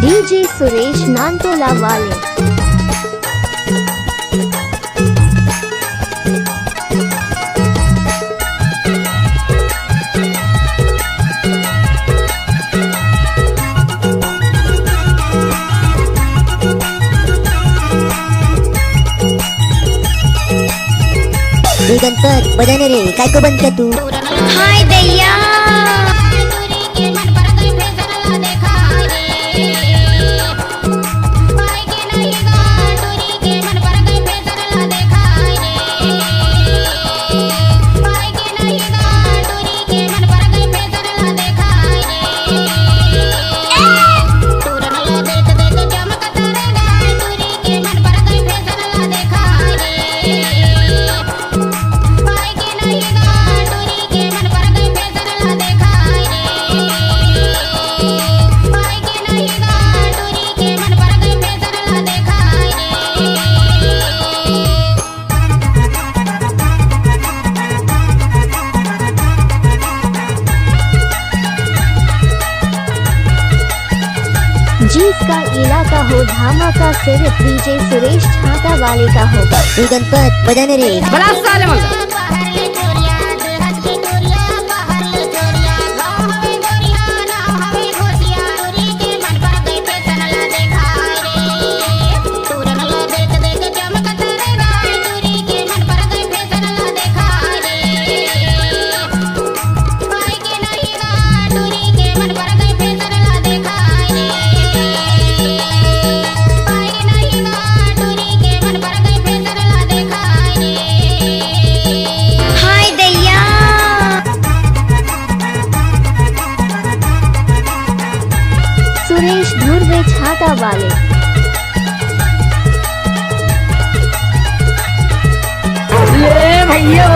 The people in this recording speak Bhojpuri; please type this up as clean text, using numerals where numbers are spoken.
डीजे सुरेश नानतोला वाले। गणपत बजाने रे काय को बंद कर तू। हाय दैया जिसका इलाका हो धमाका सिर्फ डीजे सुरेश छाता वाले का होगा। गणपत बजाने रे बड़ा साले मल्ला सुरेश धुर्वे छाता वाले। ये भैया